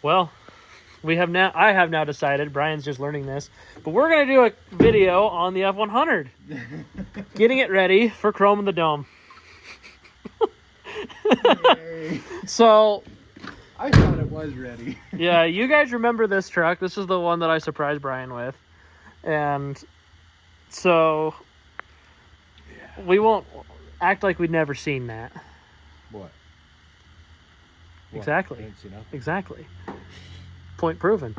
Well, I have now decided, Brian's just learning this, but we're going to do a video on the F100. Getting it ready for Chrome in the Dome. So, I thought it was ready. yeah, you guys remember this truck. This is the one that I surprised Brian with. And so, we won't act like we'd never seen that. What? Exactly. Exactly. Point proven.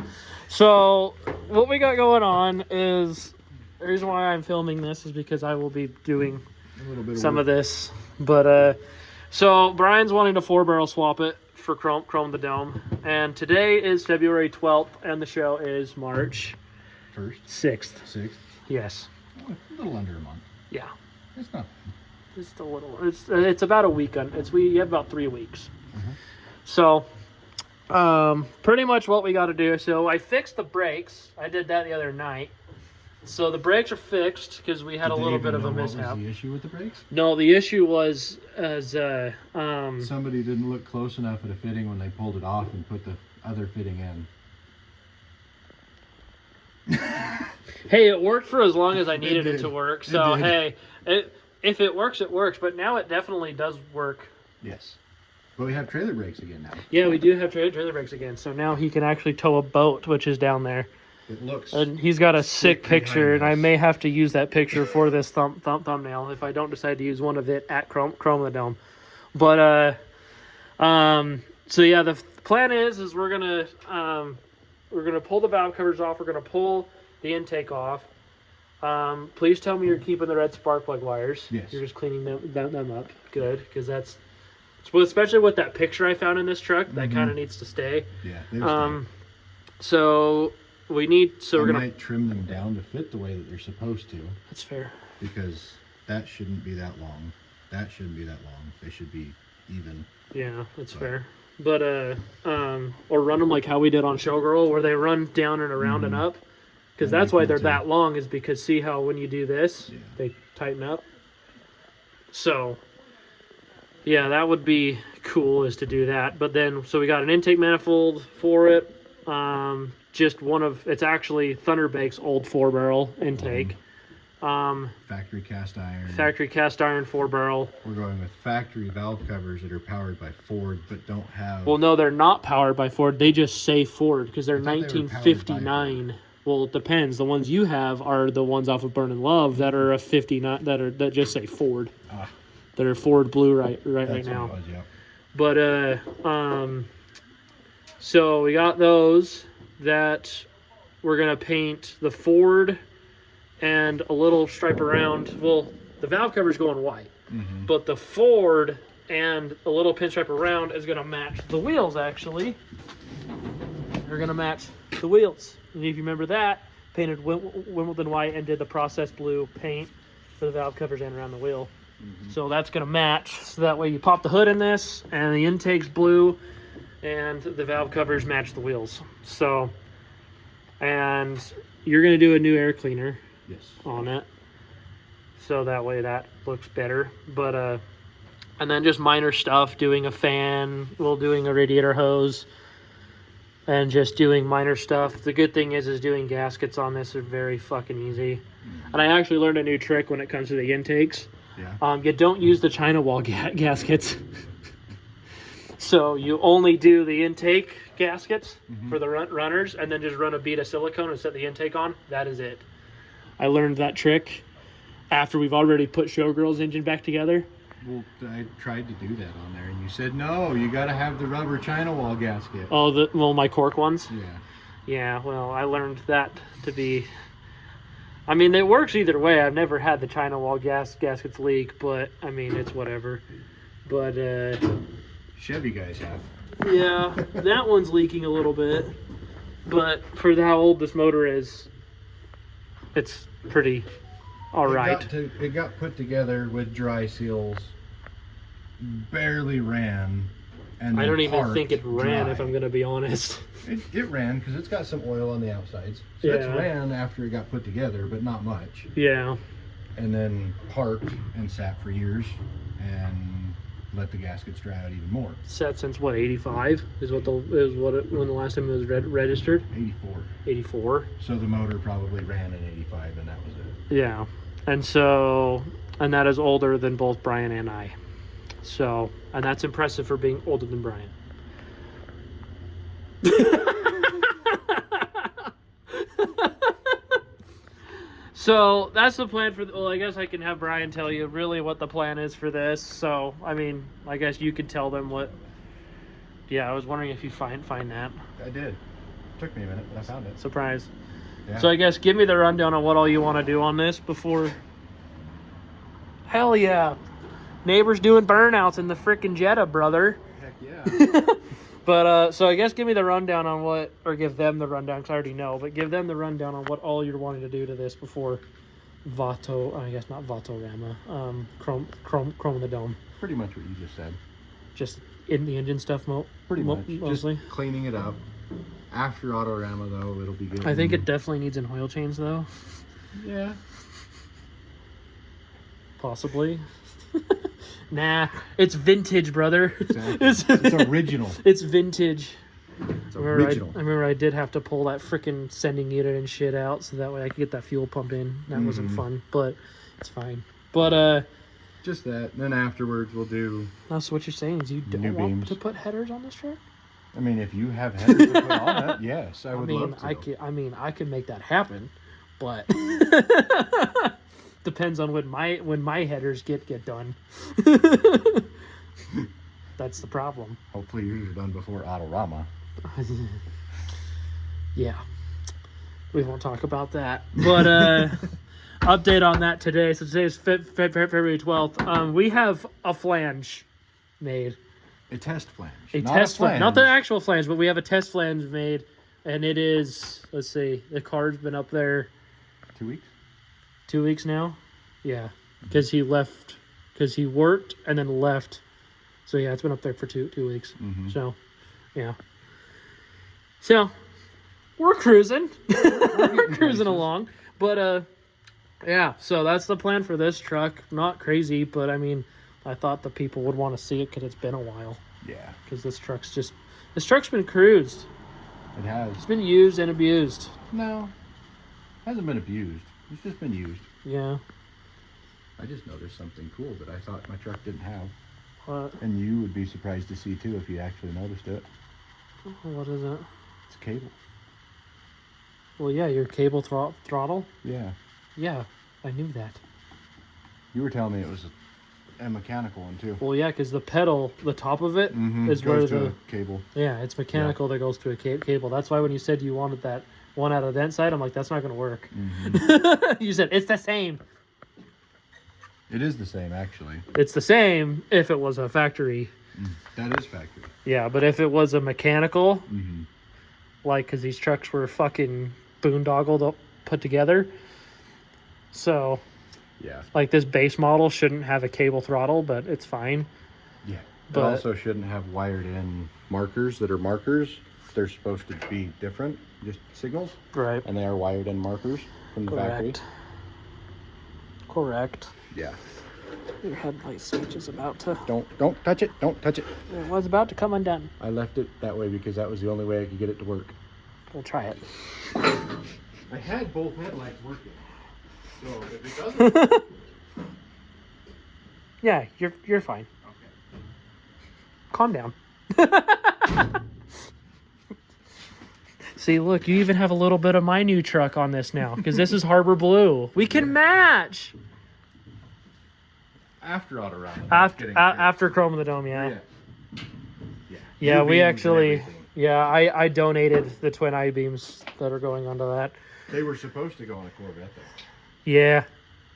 So, what we got going on is, the reason why I'm filming this is because I will be doing some of this. But, so Brian's wanting to 4-barrel swap it for Chrome the Dome. And today is February 12th, and the show is March 6th. 6th? Yes. Oh, a little under a month. Yeah. It's not. Just a little. It's about a week. You have about 3 weeks. Mm-hmm. So, pretty much what we got to do. So I fixed the brakes. I did that the other night. So the brakes are fixed because we had a little bit of a mishap. What was the issue with the brakes? No, the issue was somebody didn't look close enough at a fitting when they pulled it off and put the other fitting in. Hey, it worked for as long as I needed it to work. So hey, if it works, it works. But now it definitely does work. Yes. But we have trailer brakes again now. Yeah, we do have trailer brakes again. So now he can actually tow a boat, which is down there. It looks. And he's got a sick picture, and I may have to use that picture for this thumbnail if I don't decide to use one of it at Chrome the Dome. But so yeah, the plan is we're gonna pull the valve covers off. We're gonna pull the intake off. Please tell me you're keeping the red spark plug wires. Yes. You're just cleaning them up. Good, because that's. Well, especially with that picture I found in this truck, that kind of needs to stay. Yeah. So we need. So we're might trim them down to fit the way that they're supposed to. That's fair. Because that shouldn't be that long. That shouldn't be that long. They should be even. Yeah, that's fair. But or run them like how we did on Showgirl, where they run down and around and up. Because that's why they're that long. Is because see how when you do this, they tighten up. So. Yeah, that would be cool is to do that. But then, so we got an intake manifold for it. It's actually Thunderbake's old 4-barrel intake. Factory cast iron. Factory cast iron 4-barrel. We're going with factory valve covers that are powered by Ford, but don't have... Well, no, they're not powered by Ford. They just say Ford because they're 1959. Well, it depends. The ones you have are the ones off of Burn and Love that are a 59 that just say Ford. That are Ford blue right now. Was, yeah. But so we got those that we're gonna paint the Ford and a little stripe around. Well, the valve cover's going white, but the Ford and a little pinstripe around is gonna match the wheels. Actually, they're gonna match the wheels. And if you remember that, painted Wimbledon white and did the processed blue paint for the valve covers and around the wheel. So that's going to match. So that way you pop the hood in this, and the intake's blue, and the valve covers match the wheels. So, and you're going to do a new air cleaner on it. So that way that looks better. But, and then just minor stuff, doing a fan, doing a radiator hose, and just doing minor stuff. The good thing is doing gaskets on this are very fucking easy. And I actually learned a new trick when it comes to the intakes. Yeah. You don't use the China wall gaskets. So you only do the intake gaskets for the runners, and then just run a bead of silicone and set the intake on. That is it. I learned that trick after we've already put Showgirl's engine back together. Well, I tried to do that on there, and you said, no, you got to have the rubber China wall gasket. Oh, my cork ones? Yeah. Yeah, well, I learned that to be... I mean, it works either way. I've never had the China wall gaskets leak, but, I mean, it's whatever. But, Chevy guys have. Yeah, that one's leaking a little bit. But for how old this motor is, it's pretty alright. It got put together with dry seals, barely ran, and I don't even think it ran, dry. if I'm going to be honest. It ran because it's got some oil on the outsides. So it's ran after it got put together, but not much. Yeah. And then parked and sat for years. And let the gaskets dry out even more. Set since what, 85 is what when the last time it was registered. 84. 84. So the motor probably ran in 85, and that was it. Yeah, and that is older than both Brian and I. So, and that's impressive for being older than Brian. So that's the plan for. Well, I guess I can have Brian tell you really what the plan is for this. So, I mean, I guess you could tell them what. Yeah, I was wondering if you find that. I did. Took me a minute, but I found it. Surprise. Yeah. So I guess give me the rundown on what all you want to do on this before. Hell yeah, neighbors doing burnouts in the frickin' Jetta, brother. Heck yeah. But, so I guess give me the rundown on what, or give them the rundown, because I already know, but give them the rundown on what all you're wanting to do to this before I guess not Vatorama, Chrome in the Dome. Pretty much what you just said. Just in the engine stuff, Pretty much. mostly. Just cleaning it up. After Autorama, though, it'll be good. I think it definitely needs an oil change, though. Yeah. Possibly. Nah, it's vintage, brother. Exactly. It's original. It's vintage. It's original. I remember I did have to pull that freaking sending unit and shit out so that way I could get that fuel pump in. That wasn't fun, but it's fine. But just that. And then afterwards, we'll do. That's what you're saying is you don't New want beams. to put headers on this truck? I mean, if you have headers to put on it, yes, I would love to. I can make that happen, but depends on when my headers get done. That's the problem. Hopefully yours are done before Autorama. Yeah, we won't talk about that. But update on that today. So today is February 12th. We have a flange made. A test flange. Test flange. Not the actual flange, but we have a test flange made. And it is, let's see, the card's been up there 2 weeks? 2 weeks now. Yeah, because he left, because he worked and then left. So yeah, it's been up there for two weeks. So, yeah. So, we're cruising. We're cruising along. But, yeah, so that's the plan for this truck. Not crazy, but I mean, I thought the people would want to see it because it's been a while. Yeah. Because this truck's been cruised. It has. It's been used and abused. No. Hasn't been abused. It's just been used. Yeah. I just noticed something cool that I thought my truck didn't have. What? And you would be surprised to see too if you actually noticed it. What is it? It's a cable. Well, yeah, your cable throttle. Yeah. Yeah, I knew that. You were telling me it was a mechanical one too. Well, yeah, because the pedal, the top of it, is where goes to the a cable. Yeah, it's mechanical that goes to a cable. That's why when you said you wanted that one out of the inside, I'm like, that's not going to work. You said it's the same. It is the same, actually. It's the same if it was a factory. That is factory. Yeah, but if it was a mechanical, like, because these trucks were fucking boondoggled up, put together. So, yeah, like this base model shouldn't have a cable throttle, but it's fine. Yeah, but it also shouldn't have wired in markers that are markers. They're supposed to be different, just signals. Right. And they are wired in markers from the factory. Correct. Yeah. Your headlight switch is about to... Don't touch it. Don't touch it. It was about to come undone. I left it that way because that was the only way I could get it to work. We'll try it. I had both headlights working. So if it doesn't... Yeah, you're fine. Okay. Calm down. See, look, you even have a little bit of my new truck on this now because this is Harbor Blue. We can match. After Autorama. After Chrome of the Dome, yeah. Yeah, we actually... Yeah, I donated the twin I-beams that are going onto that. They were supposed to go on a Corvette, though. Yeah.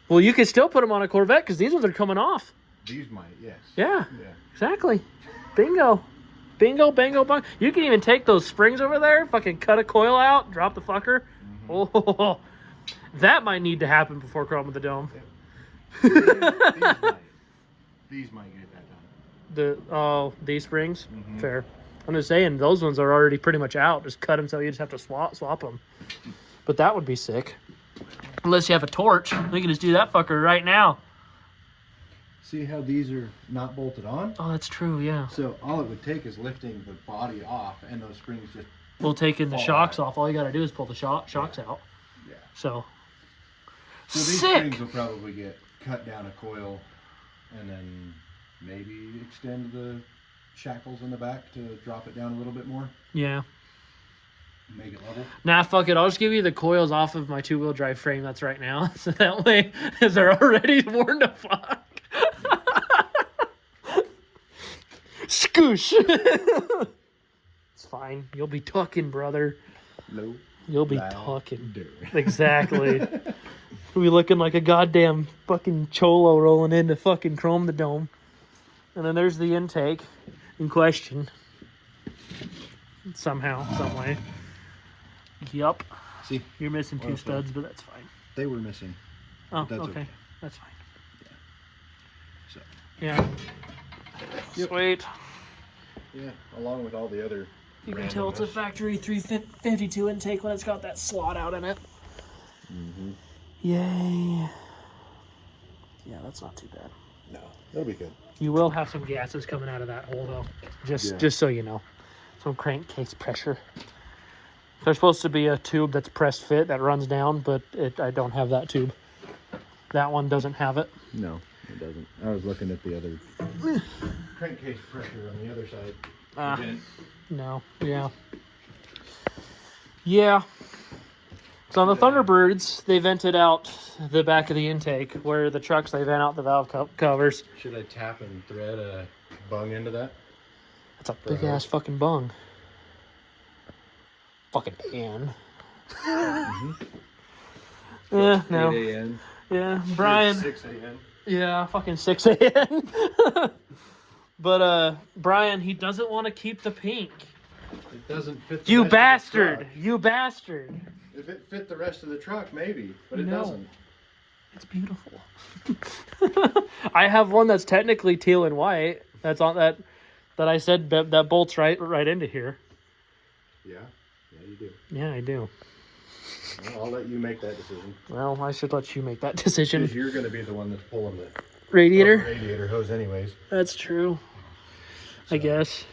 Well, you can still put them on a Corvette because these ones are coming off. These might, yes. Yeah. Exactly. Bingo. Bingo, bango, bang. You can even take those springs over there, fucking cut a coil out, drop the fucker. Oh, that might need to happen before Chrome of the Dome. These might get that done. These springs? Fair. I'm just saying, those ones are already pretty much out. Just cut them so you just have to swap them. But that would be sick. Unless you have a torch. We can just do that fucker right now. See how these are not bolted on? Oh, that's true, yeah. So all it would take is lifting the body off, and those springs just Well, taking the fall shocks out. off, all you got to do is pull the shocks out. Yeah. So these sick. springs will probably get cut down a coil, and then maybe extend the shackles in the back to drop it down a little bit more, Yeah. make it level. Nah, fuck it. I'll just give you the coils off of my 2-wheel drive frame that's right now. So that way, they're already worn to fuck. Scoosh. It's fine. You'll be tucking, brother. No. You'll be Thou tucking. do. Exactly. We'll be looking like a goddamn fucking cholo rolling into fucking Chrome the Dome. And then there's the intake in question. Somehow, some way. Yup. See, You're missing 2 Oil studs, but that's fine. they were missing. Oh, That's okay. okay. That's fine. So Yeah. Yep. Sweet. yeah, along with all the other. You can tell it's a factory 352 intake when it's got that slot out in it. Mm-hmm. Yay. Yeah, that's not too bad. No, that'll be good. You will have some gases coming out of that hole, though. Yeah. Just so you know. Some crankcase pressure. There's supposed to be a tube that's pressed fit that runs down, but I don't have that tube. That one doesn't have it. No, it doesn't. I was looking at the other crankcase pressure on the other side. No. Yeah. Yeah. So on the Thunderbirds, they vented out the back of the intake, where the trucks, they vent out the valve covers. Should I tap and thread a bung into that? That's a big ass fucking bung. Fucking pan. Yeah, no. 8 a.m. Yeah, Brian. 6 a.m. Yeah, fucking 6 a.m. But Brian, he doesn't want to keep the pink. It doesn't fit the You rest of the bastard! truck. You bastard! If it fit the rest of the truck, maybe, but it No. doesn't. It's beautiful. I have one that's technically teal and white. That's on that I said that bolts right into here. Yeah, you do. Yeah, I do. Well, I'll let you make that decision. Well, I should let you make that decision. Because you're going to be the one that's pulling the Radiator? radiator hose anyways. That's true. I So- guess.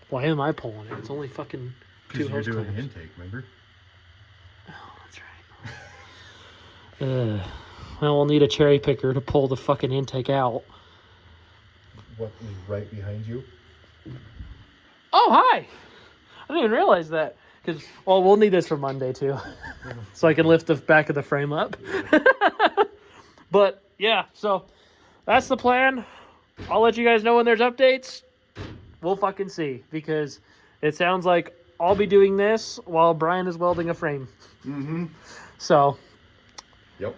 Why am I pulling it? It's only fucking 2 Because you're hose doing the clamps. intake, remember? Oh, that's right. Well, we'll need a cherry picker to pull the fucking intake out. What is right behind you? Oh, hi! I didn't even realize that. Because, well, we'll need this for Monday, too. So I can lift the back of the frame up. But, yeah, so that's the plan. I'll let you guys know when there's updates. We'll fucking see. Because it sounds like I'll be doing this while Brian is welding a frame. Mm-hmm. So, Yep.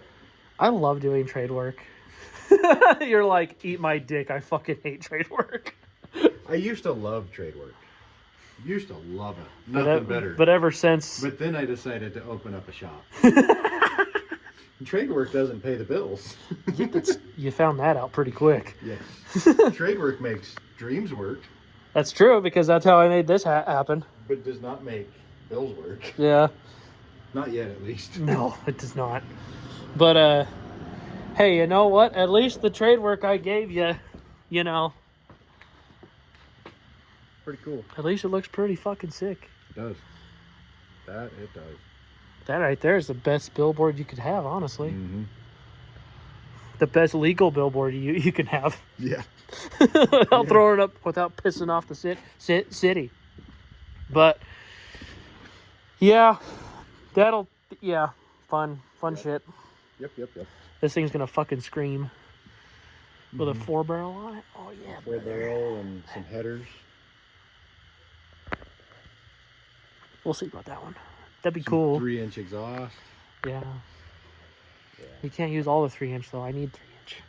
I love doing trade work. You're like, eat my dick. I fucking hate trade work. I used to love trade work. Used to love it. But Nothing better. But ever since... But then I decided to open up a shop. Trade work doesn't pay the bills. You found that out pretty quick. Yes. Trade work makes dreams work, That's true, because that's how I made this happen. but does not make bills work. Yeah. Not yet, at least. No, it does not. But, hey, you know what? At least the trade work I gave you, you know, Pretty cool. at least it looks pretty fucking sick. It does. That it does. That right there is the best billboard you could have, honestly. Mm-hmm. The best legal billboard you can have. Yeah. Without throwing it up, without pissing off the city. But, yeah, fun shit. Yep. This thing's gonna fucking scream. With a 4-barrel on it? Oh, yeah. 4-barrel and some headers. We'll see about that one. That'd be cool. 3-inch exhaust. Yeah. You can't use all the 3-inch, though. I need 3-inch.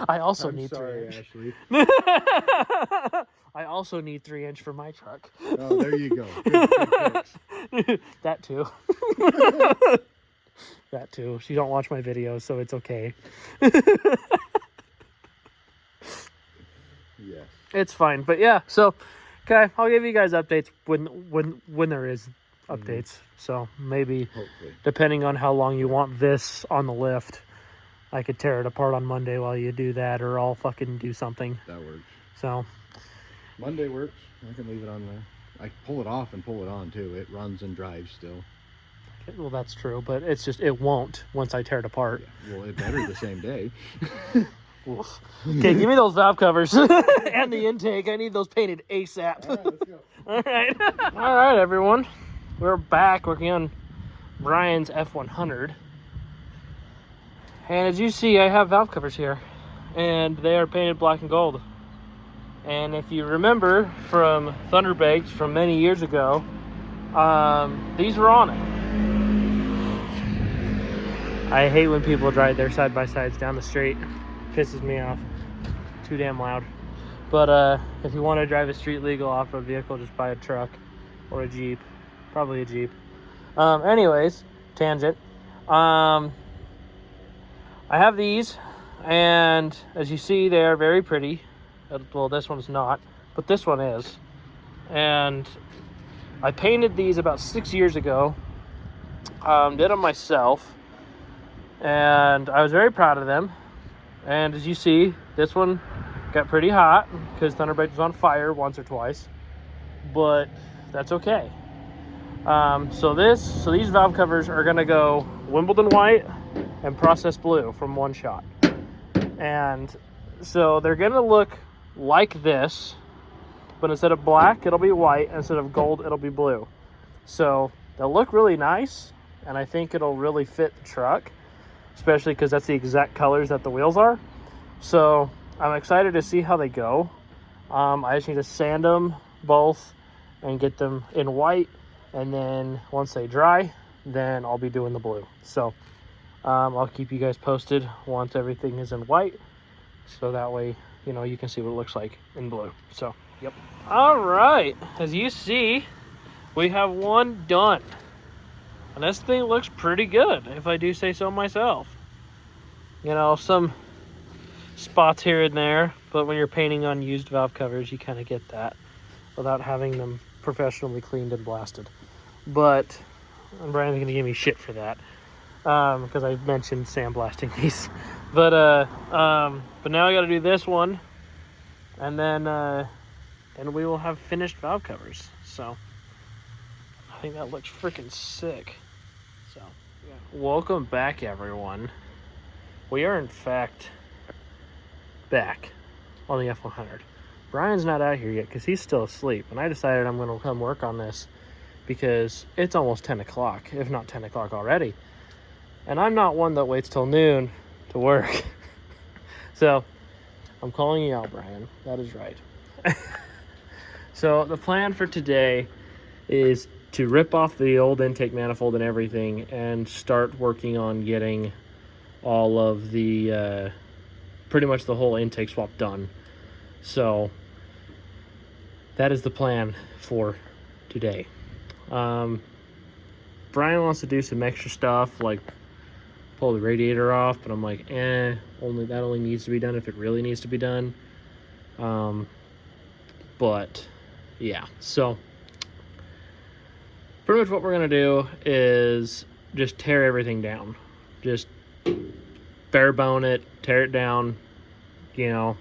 I also I'm need sorry, 3-inch. Ashley. I also need 3-inch for my truck. Oh, there you go. Good fix. That too. That too. She don't watch my videos, so it's okay. Yes. It's fine. But yeah, so okay, I'll give you guys updates when there is updates. So maybe Hopefully. depending on how long you want this on the lift, I could tear it apart on Monday while you do that, or I'll fucking do something. That works. So Monday works. I can leave it on there. I pull it off and pull it on too. It runs and drives still. well, that's true, but it's just it won't once I tear it apart. Yeah. Well, it better the same day. Okay, give me those valve covers and the intake. I need those painted ASAP. All right, let's go. All right. All right, everyone. We're back working on Brian's F100. And as you see, I have valve covers here. And they are painted black and gold. And if you remember from Thunderbakes from many years ago, these were on it. I hate when people drive their side-by-sides down the street. Pisses me off. Too damn loud. But if you want to drive a street legal off-road vehicle, just buy a truck or a Jeep. Probably a Jeep. Anyways, tangent. I have these, and as you see, they are very pretty. Well, this one's not, but this one is. And I painted these about 6 years ago. Did them myself, and I was very proud of them. And as you see, this one got pretty hot because Thunderbird was on fire once or twice, but that's okay. So these valve covers are gonna go Wimbledon white and processed blue from one shot. And so they're gonna look like this, but instead of black, it'll be white. Instead of gold, it'll be blue. So they'll look really nice, and I think it'll really fit the truck, especially because that's the exact colors that the wheels are. So I'm excited to see how they go. I just need to sand them both and get them in white, and then once they dry, then I'll be doing the blue. So I'll keep you guys posted once everything is in white, so that way, you know, you can see what it looks like in blue. So, yep. All right, as you see, we have one done. And this thing looks pretty good, if I do say so myself. You know, some spots here and there, but when you're painting on used valve covers, you kind of get that without having them professionally cleaned and blasted. But Brian's gonna give me shit for that, because I mentioned sandblasting these. But now I got to do this one, and then we will have finished valve covers. So I think that looks freaking sick. So yeah. Welcome back, everyone. We are in fact back on the F100. Brian's not out here yet because he's still asleep, and I decided I'm going to come work on this because it's almost 10 o'clock, if not 10 o'clock already. And I'm not one that waits till noon to work. So I'm calling you out, Brian. That is right. So the plan for today is to rip off the old intake manifold and everything and start working on getting all of the pretty much the whole intake swap done. So that is the plan for today. Brian wants to do some extra stuff like pull the radiator off, but I'm like, only needs to be done if it really needs to be done. But yeah, so pretty much what we're gonna do is just tear everything down, just bare bone it, tear it down, you know,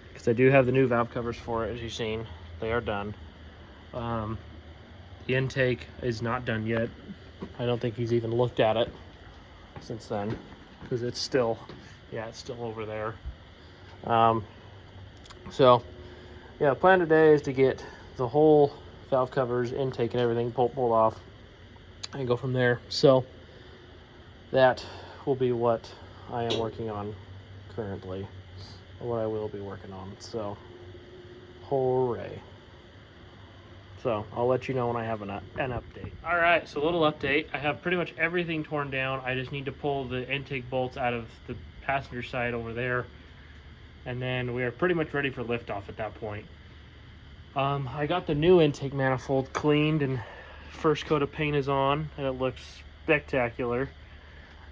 because I do have the new valve covers for it. As you've seen, they are done. The intake is not done yet. I don't think he's even looked at it since then, because it's still over there. So yeah, the plan today is to get the whole valve covers, intake and everything pulled off and go from there. So that will be what I am working on currently, or what I will be working on. So hooray. So I'll let you know when I have an update. All right, so a little update. I have pretty much everything torn down. I just need to pull the intake bolts out of the passenger side over there, and then we are pretty much ready for liftoff at that point. I got the new intake manifold cleaned, and first coat of paint is on, and it looks spectacular.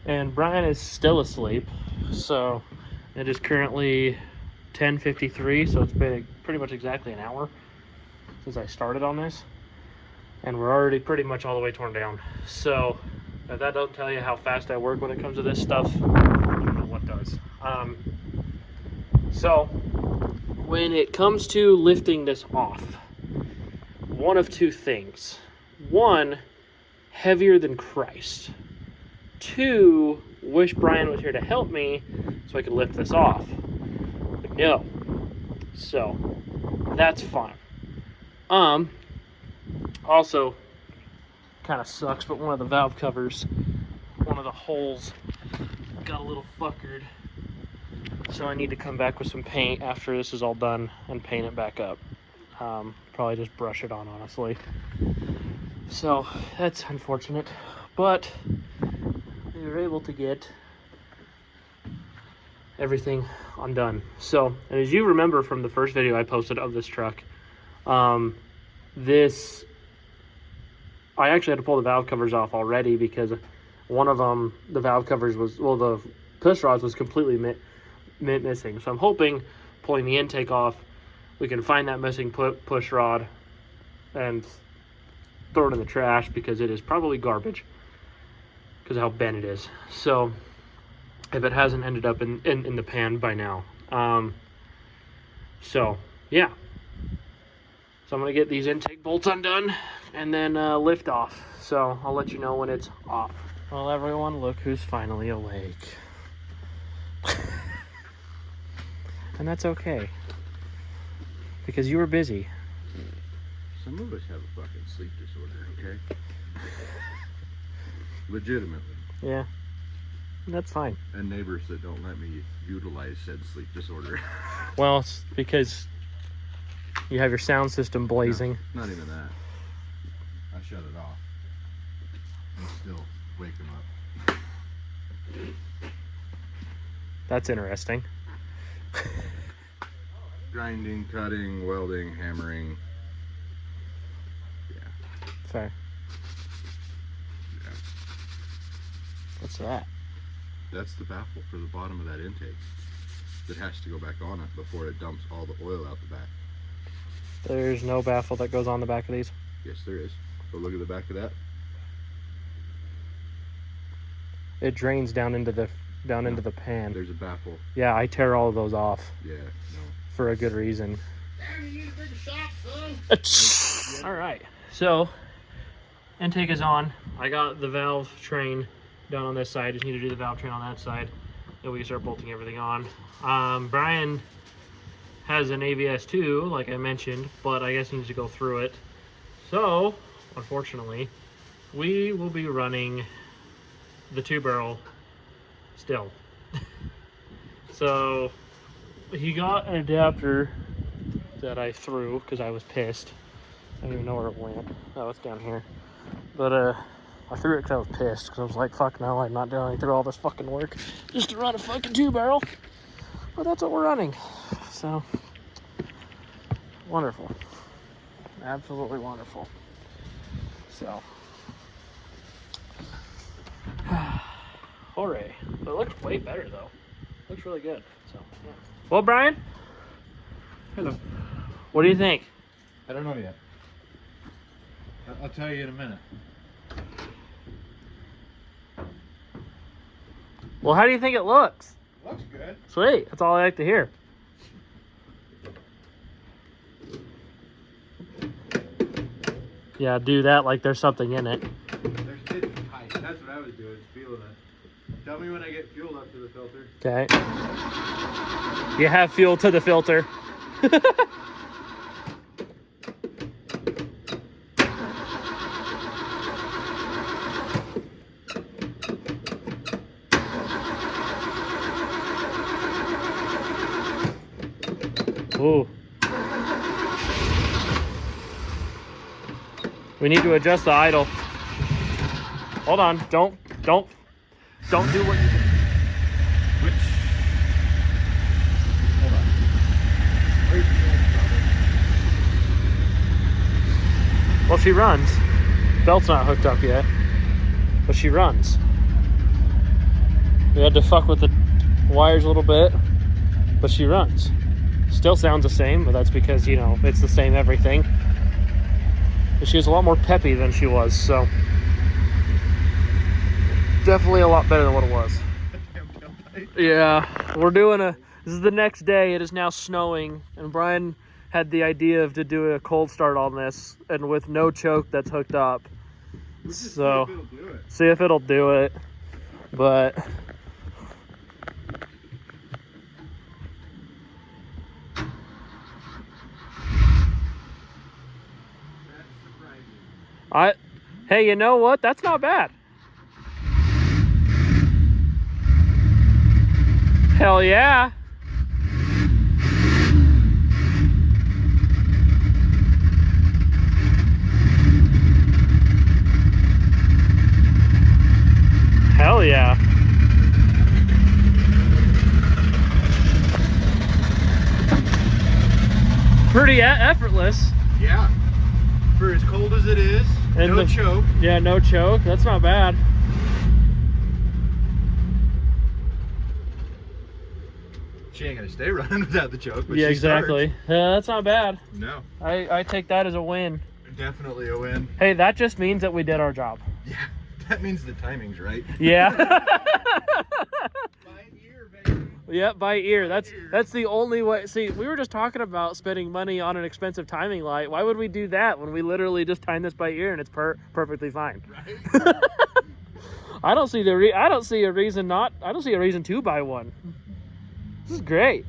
And Brian is still asleep, so it is currently 10:53, so it's been pretty much exactly an hour since I started on this, and we're already pretty much all the way torn down. So if that don't tell you how fast I work when it comes to this stuff, I don't know what does. So when it comes to lifting this off, one of two things. One, heavier than Christ. Two, wish Brian was here to help me so I could lift this off. But no. So that's fine. Also, kind of sucks, but one of the valve covers, one of the holes got a little fuckered. So I need to come back with some paint after this is all done and paint it back up. Probably just brush it on, honestly. So that's unfortunate, but we were able to get everything undone. So, and as you remember from the first video I posted of this truck, I actually had to pull the valve covers off already because one of them, the valve covers was, well, the push rods was completely missing. So I'm hoping pulling the intake off, we can find that missing push rod and throw it in the trash because it is probably garbage because of how bent it is. So if it hasn't ended up in the pan by now. So yeah. So I'm gonna get these intake bolts undone and then lift off. So I'll let you know when it's off. Well, everyone, look who's finally awake. And that's okay. Because you were busy. Some of us have a fucking sleep disorder, okay? Legitimately. Yeah. That's fine. And neighbors that don't let me utilize said sleep disorder. Well, it's because you have your sound system blazing. No, not even that. I shut it off. And still wake them up. That's interesting. Grinding, cutting, welding, hammering. Yeah. Fair. Yeah. What's that? That's the baffle for the bottom of that intake. That has to go back on it before it dumps all the oil out the back. There's no baffle that goes on the back of these? Yes, there is. Go look at the back of that. It drains down into the pan. There's a baffle. Yeah, I tear all of those off. Yeah, no. For a good reason. Damn, you need a bigger shot, son. All right, so intake is on. I got the valve train down on this side. Just need to do the valve train on that side. Then we can start bolting everything on. Brian has an ABS too, like I mentioned, but I guess he needs to go through it. So, unfortunately, we will be running the 2-barrel still. So he got an adapter that I threw because I was pissed. I don't even know where it went. Oh, it's down here. But I threw it because I was pissed because I was like, fuck no, I'm not going through all this fucking work just to run a fucking 2-barrel. But that's what we're running. So wonderful. Absolutely wonderful. So hooray. But it looks way better though. Looks really good. So yeah. Well, Brian? Hello. What do you think? I don't know yet. I'll tell you in a minute. Well, how do you think it looks? Looks good. Sweet. That's all I like to hear. Yeah, do that like there's something in it. There's kids in pipe. That's what I was doing, feeling it. Tell me when I get fuel up to the filter. Okay. You have fuel to the filter. Ooh. We need to adjust the idle. Hold on. Don't do what you do. Which? Hold on. Where's the Well, she runs. Belt's not hooked up yet, but she runs. We had to fuck with the wires a little bit, but she runs. Still sounds the same, but that's because, you know, it's the same everything. But she was a lot more peppy than she was, so definitely a lot better than what it was. Yeah. This is the next day. It is now snowing, and Brian had the idea of to do a cold start on this, and with no choke that's hooked up. So see if it'll do it. But hey, you know what? That's not bad. Hell yeah. Hell yeah. Pretty effortless. Yeah. For as cold as it is, And no choke. Yeah, no choke. That's not bad. She ain't gonna stay running without the choke. But Yeah, she exactly. That's not bad. starts. No. I take that as a win. Definitely a win. Hey, that just means that we did our job. Yeah. That means the timing's right. Yeah. By ear, baby. Yeah, by ear. That's the only way. See, we were just talking about spending money on an expensive timing light. Why would we do that when we literally just time this by ear and it's perfectly fine? Right? I don't see a reason to buy one. This is great.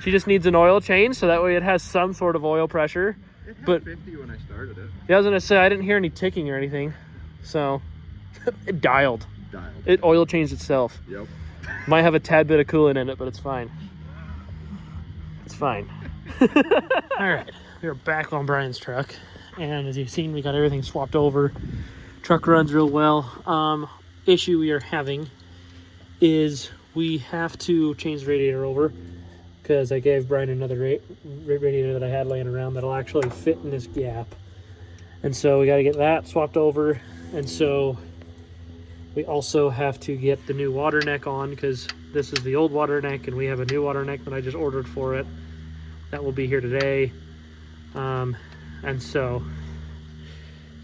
She just needs an oil change so that way it has some sort of oil pressure. It had But 50 when I started it. yeah, I was gonna say I didn't hear any ticking or anything, so it dialed. Dialed. It oil changed itself. Yep. Might have a tad bit of coolant in it, but it's fine. It's fine. All right, we are back on Brian's truck, and as you've seen, we got everything swapped over. Truck runs real well. Issue we are having is we have to change the radiator over because I gave Brian another radiator that I had laying around that'll actually fit in this gap, and so we got to get that swapped over, and so we also have to get the new water neck on because this is the old water neck and we have a new water neck that I just ordered for it. That will be here today. And so,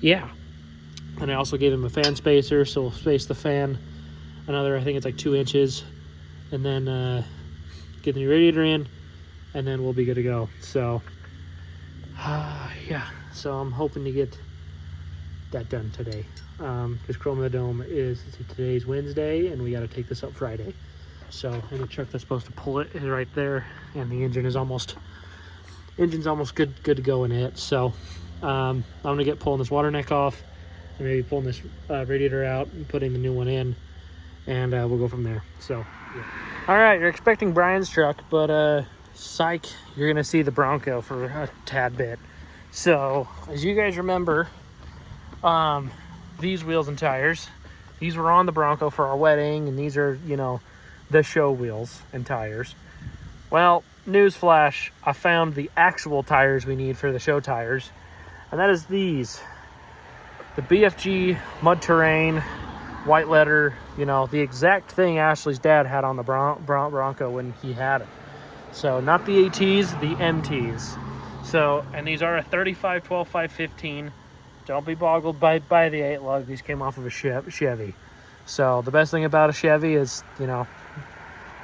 yeah. And I also gave him a fan spacer, so we'll space the fan another, I think it's like 2 inches. And then get the new radiator in and then we'll be good to go. So, yeah. So I'm hoping to get that done today. Because Chrome of the Dome is today's Wednesday and we got to take this up Friday. So, and the truck that's supposed to pull it is right there, and the engine's almost good to go in it. So I'm gonna get pulling this water neck off and maybe pulling this radiator out and putting the new one in, and we'll go from there. So yeah. All right, you're expecting Brian's truck, but psych, you're gonna see the Bronco for a tad bit. So as you guys remember, these wheels and tires, these were on the Bronco for our wedding, and these are, you know, the show wheels and tires. Well, newsflash, I found the actual tires we need for the show tires, and that is these. The BFG Mud Terrain, white letter, you know, the exact thing Ashley's dad had on the Bronco when he had it. So not the ATs, the MTs. So, and these are a 35, 12, 5, 15. Don't be boggled by the 8 lug. These came off of a Chevy. So the best thing about a Chevy is, you know,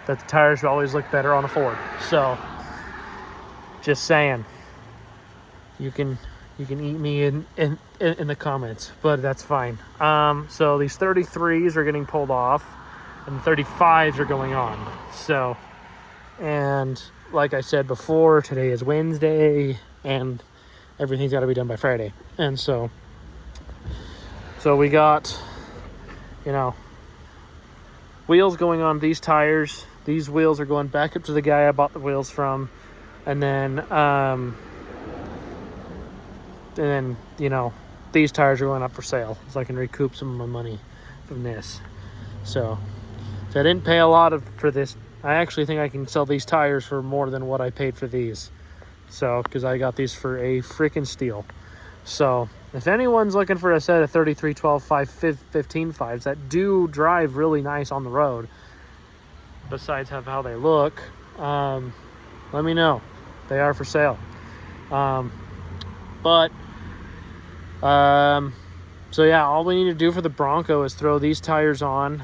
that the tires always look better on a Ford. So just saying, you can eat me in the comments, but that's fine. So these 33s are getting pulled off and the 35s are going on. So, and like I said before, today is Wednesday and everything's got to be done by Friday. And so we got, you know, wheels going on these tires. These wheels are going back up to the guy I bought the wheels from. And then, you know, these tires are going up for sale so I can recoup some of my money from this. So I didn't pay a lot for this. I actually think I can sell these tires for more than what I paid for these. So, because I got these for a freaking steal. So, if anyone's looking for a set of 33, 12, 5, 15 5s that do drive really nice on the road, besides how they look, let me know. They are for sale. So yeah, all we need to do for the Bronco is throw these tires on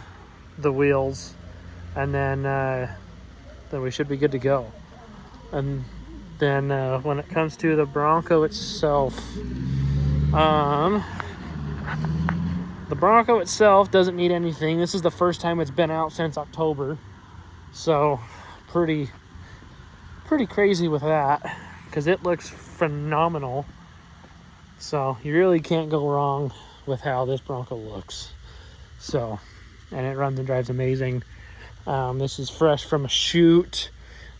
the wheels and then we should be good to go. And then when it comes to the Bronco itself, the Bronco itself doesn't need anything. This is the first time it's been out since October, so pretty crazy with that, because it looks phenomenal. So you really can't go wrong with how this Bronco looks. So, and it runs and drives amazing. This is fresh from a shoot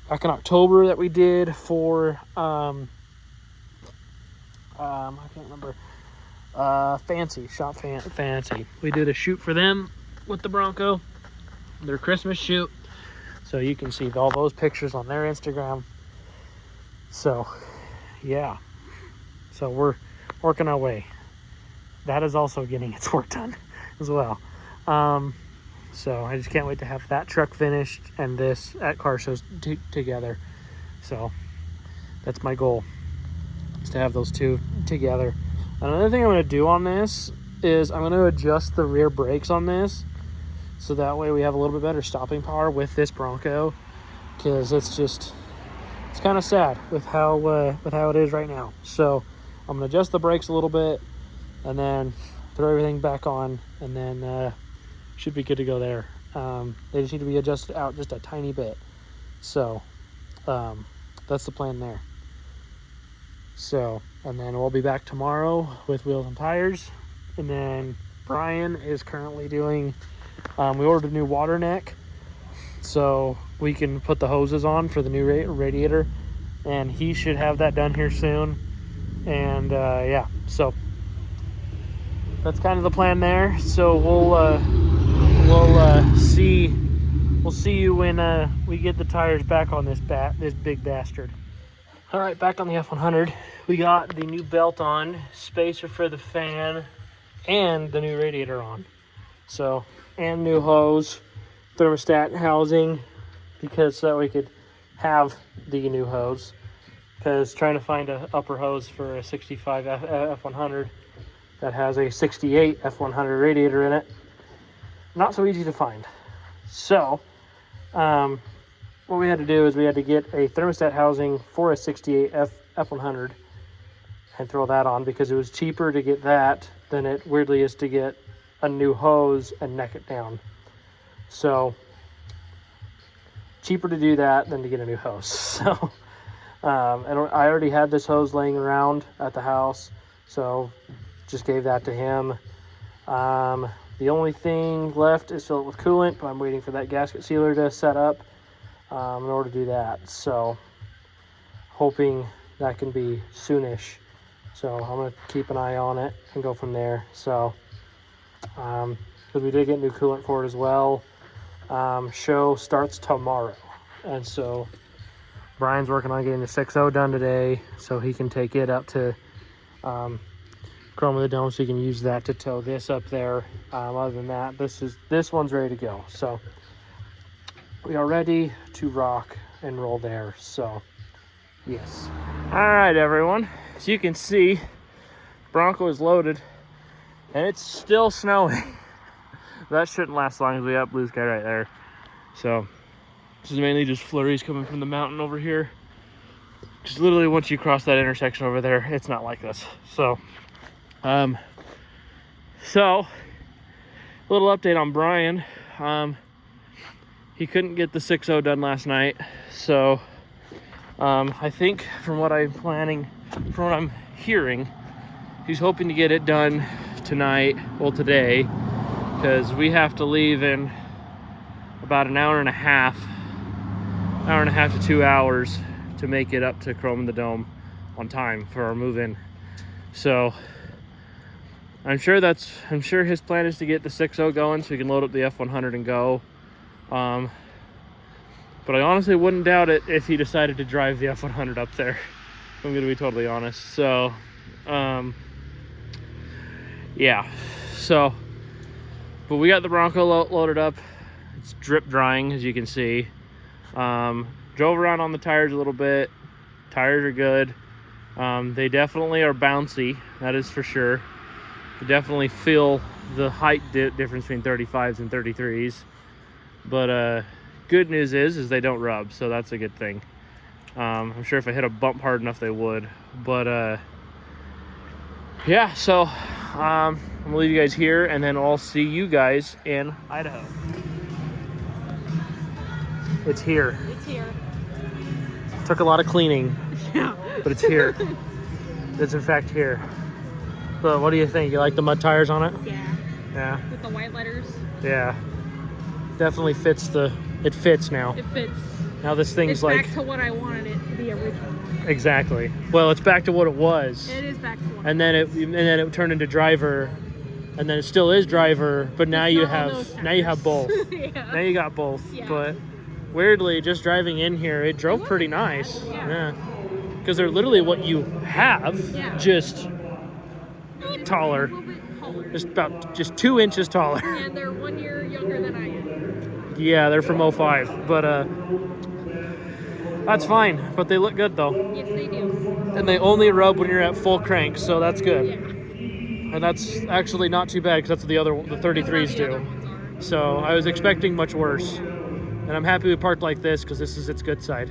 back in October that we did for I can't remember, Fancy Shop Fancy. We did a shoot for them with the Bronco, their Christmas shoot. So you can see all those pictures on their Instagram. So yeah, so we're working our way. That is also getting its work done as well. So I just can't wait to have that truck finished and this at car shows together. So that's my goal, is to have those two together. Another thing I'm going to do on this is I'm going to adjust the rear brakes on this, so that way we have a little bit better stopping power with this Bronco, because it's kind of sad with how it is right now. So I'm going to adjust the brakes a little bit and then throw everything back on, and then should be good to go there. They just need to be adjusted out just a tiny bit. So that's the plan there. So, and then we'll be back tomorrow with wheels and tires. And then Brian is currently doing, we ordered a new water neck, so we can put the hoses on for the new radiator, and he should have that done here soon. And yeah, so that's kind of the plan there. So we'll see you when we get the tires back on this big bastard. All right, back on the F100. We got the new belt on, spacer for the fan, and the new radiator on. So, and new hose, thermostat housing, because so we could have the new hose. Because trying to find an upper hose for a 65 F100 that has a 68 F100 radiator in it, not so easy to find. So, what we had to do is we had to get a thermostat housing for a 68 F100 and throw that on, because it was cheaper to get that than it weirdly is to get a new hose and neck it down. So cheaper to do that than to get a new hose. So and I already had this hose laying around at the house, so just gave that to him. The only thing left is fill it with coolant, but I'm waiting for that gasket sealer to set up in order to do that. So hoping that can be soonish. So I'm going to keep an eye on it and go from there. So because we did get new coolant for it as well. Show starts tomorrow, and so Brian's working on getting the 6.0 done today, so he can take it up to Chrome of the Dome, so he can use that to tow this up there. Other than that, this one's ready to go. So we are ready to rock and roll there. So yes. All right, everyone. As you can see, Bronco is loaded, and it's still snowing. That shouldn't last long, as we have blue sky right there. So this is mainly just flurries coming from the mountain over here. Because literally once you cross that intersection over there, it's not like this. So a little update on Brian. He couldn't get the 6.0 done last night, so I think from what I'm hearing, he's hoping to get it done tonight, well today, because we have to leave in about an hour and a half to 2 hours to make it up to Chrome in the Dome on time for our move-in. So I'm sure his plan is to get the 6.0 going so he can load up the F100 and go. But I honestly wouldn't doubt it if he decided to drive the F100 up there. I'm going to be totally honest. So, yeah. So, but we got the Bronco loaded up. It's drip drying, as you can see. Drove around on the tires a little bit. Tires are good. They definitely are bouncy. That is for sure. You definitely feel the height difference between 35s and 33s. But good news is they don't rub, so that's a good thing. I'm sure if I hit a bump hard enough, they would. But yeah, so I'm gonna leave you guys here, and then I'll see you guys in Idaho. It's here. It's here. Took a lot of cleaning, Yeah. but it's here. It's in fact here. So what do you think? You like the mud tires on it? Yeah. Yeah. With the white letters. Yeah. Definitely fits it fits now. It fits. Now this thing's It's like back to what I wanted it to be originally. exactly. Well, it's back to what it was. It is back to what. And then it turned into driver, and then it still is driver, but now It's you not on have those now you have both. Yeah. Now you got both. Yeah. But weirdly, just driving in here, it drove pretty nice. Yeah. Because they're literally what you have, Yeah. just taller. A little bit taller. Just 2 inches taller. And they're 1 year younger than I am. Yeah, they're from 05, but that's fine. But they look good though, Yes, they do. and they only rub when you're at full crank, so that's good. Yeah. And that's actually not too bad because that's what the 33s That's how the other do. ones are. So I was expecting much worse, and I'm happy we parked like this because this is its good side.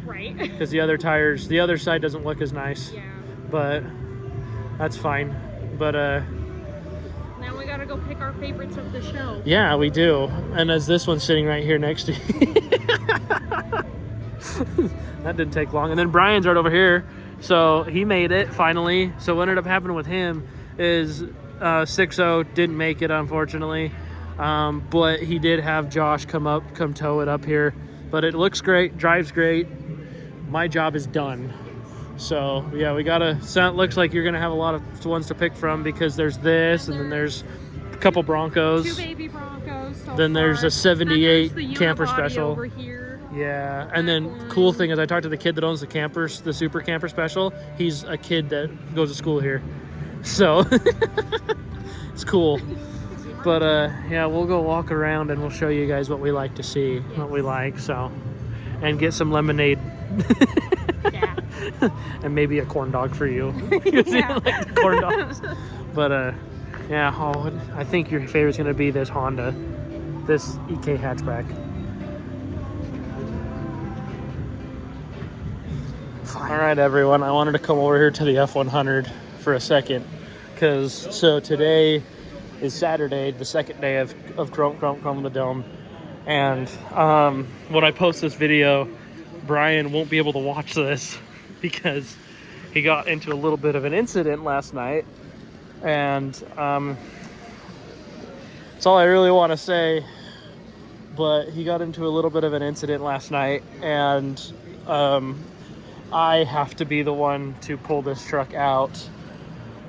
Right. Because the other side doesn't look as nice, Yeah. but that's fine. But Now we gotta go pick our favorites of the show. yeah, we do. And as this one's sitting right here next to you. That didn't take long. And then Brian's right over here. So he made it finally. So what ended up happening with him is 6-0 didn't make it, unfortunately. But he did have Josh come tow it up here. But it looks great, drives great. My job is done. So yeah, we gotta. So it looks like you're gonna have a lot of ones to pick from because there's this, and then there's a couple Broncos. 2 baby Broncos. So Then there's far. a 78 Then there's the camper unibody special. over here. Yeah, and then cool thing is I talked to the kid that owns the super camper special. He's a kid that goes to school here, so it's cool. But yeah, we'll go walk around and we'll show you guys what we like to see, what we like. So, and get some lemonade. Yeah. And maybe a corn dog for you because you Yeah. like the corn dogs. But yeah, I think your favorite's gonna be this Honda, this EK hatchback. All right, everyone. I wanted to come over here to the F100 for a second, so today is Saturday, the second day of Chrome the Dome, and when I post this video, Brian won't be able to watch this because he got into a little bit of an incident last night, and that's all I really want to say. But he got into a little bit of an incident last night, and I have to be the one to pull this truck out,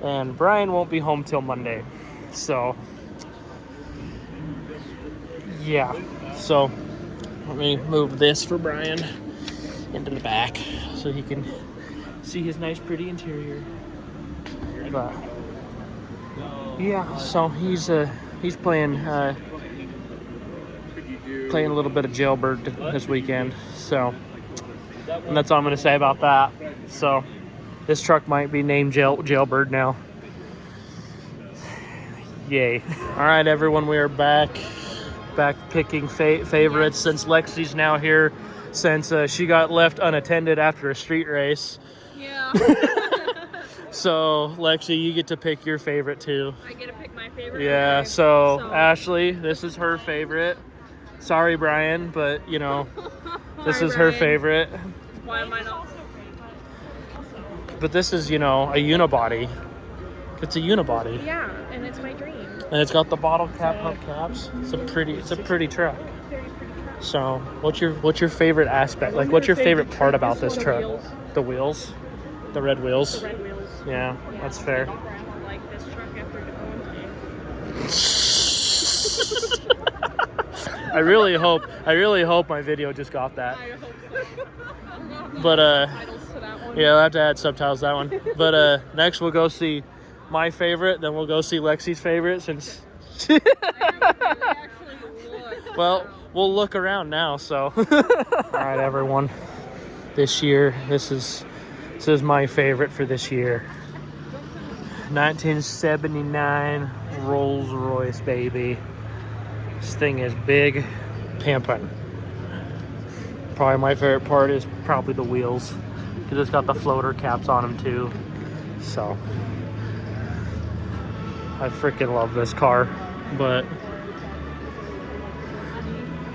and Brian won't be home till Monday. So yeah, so let me move this for Brian into the back so he can see his nice pretty interior. But yeah, so he's playing a little bit of Jailbreak this weekend, so, and that's all I'm going to say about that. So this truck might be named Jailbird now. Yay. All right, everyone, we are back picking favorites since Lexi's now here, since she got left unattended after a street race. Yeah. So Lexi, you get to pick your favorite too. I get to pick my favorite. Yeah, Okay. so Ashley, this is her favorite. Sorry, Brian, but you know, this is her Brian. favorite. Why am I not? But this is, you know, a unibody. It's a unibody. Yeah, and it's my dream. And it's got the bottle cap hubcaps. It's a pretty truck. Very pretty truck. So, what's your favorite aspect? Like, what's your favorite part about this truck? The wheels, the red wheels. The red wheels. Yeah, that's fair. I don't like this truck after the I really hope my video just got that. I hope so. But Titles to that one. yeah, I'll have to add subtitles to that one. But next we'll go see my favorite, then we'll go see Lexi's favorite since I haven't really actually looked. well, we'll look around now, so. All right, everyone. This is my favorite for this year. 1979 Rolls Royce, baby. This thing is big pimpin'. probably my favorite part is probably the wheels, because it's got the floater caps on them too. So I freaking love this car. But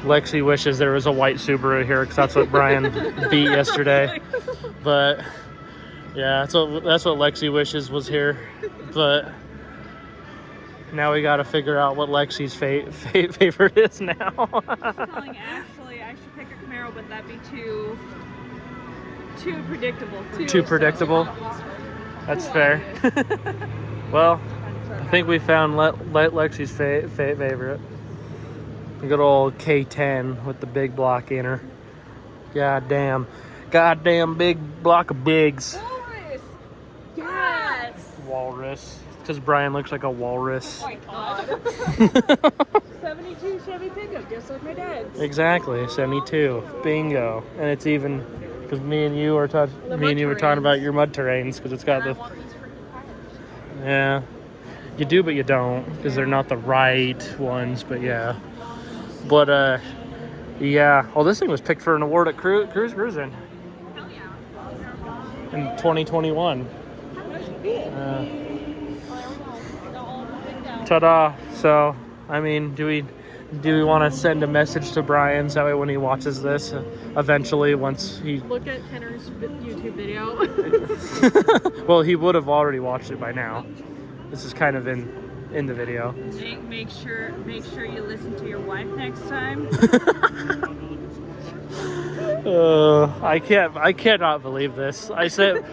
Lexi wishes there was a white Subaru here, because that's what Brian beat yesterday. But yeah, that's what Lexi wishes was here. But now we got to figure out what Lexi's favorite is now. I'm telling Ashley I should pick a Camaro, but that'd be too predictable. Too predictable? That's fair. Well, I think we found Lexi's favorite. A good old K10 with the big block in her. Goddamn big block of bigs. Walrus! Yes! Walrus. Because Brian looks like a walrus. Oh my god. 72 Chevy pickup, just like my dad's. Exactly, 72. Bingo. And it's even, because me and you were talking about your mud terrains, because it's got And I the... want these freaking tires. Yeah. You do, but you don't, because they're not the right ones, but yeah. But, yeah. Oh, this thing was picked for an award at Cruising Hell yeah. in 2021. Ta-da. So, I mean, do we want to send a message to Brian so that way when he watches this, eventually, once he... Look at Kenner's YouTube video. Well, he would have already watched it by now. This is kind of in the video. Make sure you listen to your wife next time. I cannot believe this. I said,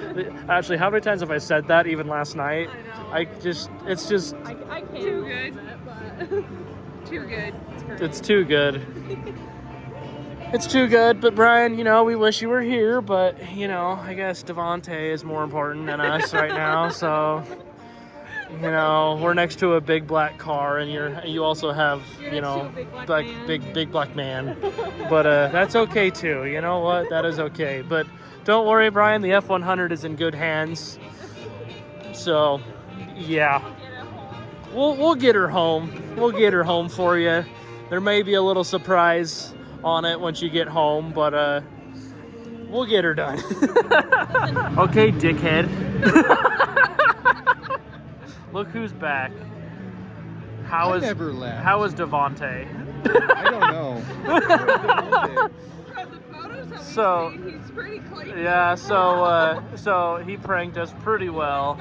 actually, how many times have I said that even last night? I know. It's just, I can't. Too good. Too good. it's too good. It's too good, but Brian, you know, we wish you were here, but, you know, I guess Devontae is more important than us right now, so, you know, we're next to a big black car, and you also have, you know, big black man, but that's okay too, you know what, that is okay, but don't worry, Brian, the F100 is in good hands, so, yeah, we'll get her home, for you. There may be a little surprise on it once you get home, but we'll get her done. Okay, dickhead. Look who's back. How is Devontae? I don't know. From the photos that So- we've seen, he's pretty clean. Yeah, so he pranked us pretty well.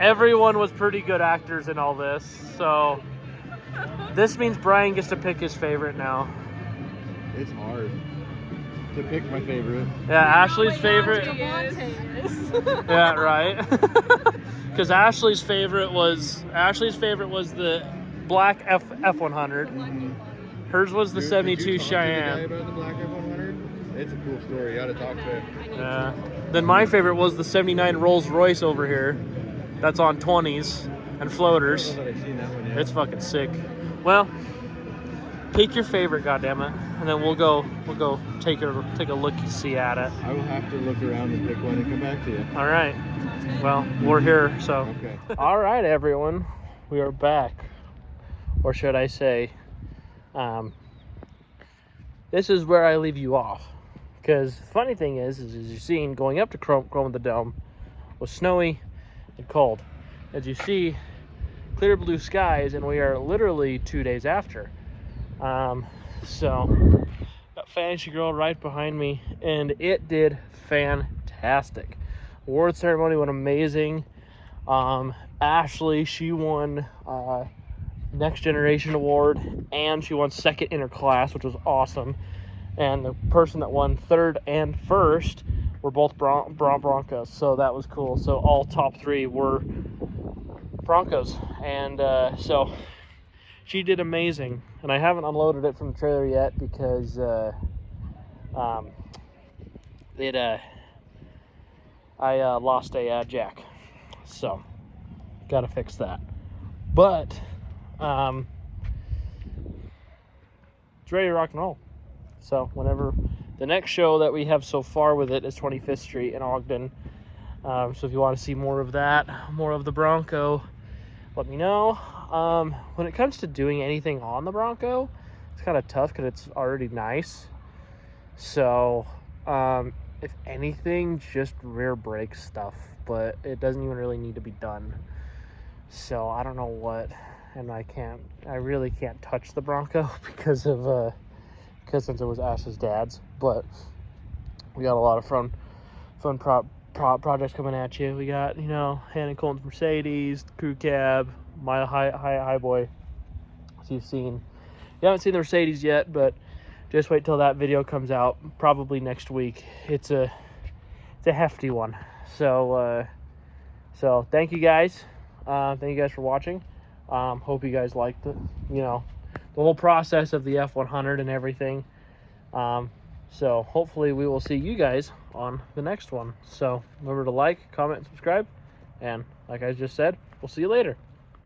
Everyone was pretty good actors in all this, so this means Brian gets to pick his favorite now. It's hard to pick my favorite. Yeah, Ashley's favorite. Yeah, right. Because Ashley's favorite was the black F100. Mm-hmm. Hers was the 72 Cheyenne. About the black F100? It's a cool story. You gotta talk to him. Yeah. Then my favorite was the 79 Rolls Royce over here. That's on 20s and floaters. I don't know that I've seen that one yet. It's fucking sick. Well, pick your favorite, goddammit, and then we'll go take a look-see at it. I will have to look around and pick one and come back to you. All right. Well, we're here, so. Okay. All right, everyone, we are back, or should I say, this is where I leave you off. Because the funny thing is as you're seeing, going up to Chrome of the Dome was snowy and cold. As you see, clear blue skies, and we are literally 2 days after. So, got Fantasy Girl right behind me, and it did fantastic. Award ceremony went amazing. Ashley, she won Next Generation Award, and she won second in her class, which was awesome. And the person that won third and first were both Broncos, so that was cool. So all top three were Broncos, and so she did amazing. And I haven't unloaded it from the trailer yet because I lost a jack, so gotta fix that. But it's ready to rock and roll. So whenever the next show that we have so far with it is 25th Street in Ogden. So if you want to see more of that, more of the Bronco, let me know. When it comes to doing anything on the Bronco, it's kind of tough because it's already nice. So, if anything, just rear brake stuff, but it doesn't even really need to be done. So I don't know what, and I really can't touch the Bronco because since it was Ash's dad's. But we got a lot of fun projects coming at you. We got, Hannah Coleman's Mercedes, crew cab, my high boy. So you haven't seen the Mercedes yet, but just wait till that video comes out, probably next week. It's a hefty one. So thank you guys. Thank you guys for watching. Hope you guys liked the whole process of the F100 and everything. So hopefully we will see you guys on the next one. So remember to like, comment, and subscribe. And like I just said, we'll see you later.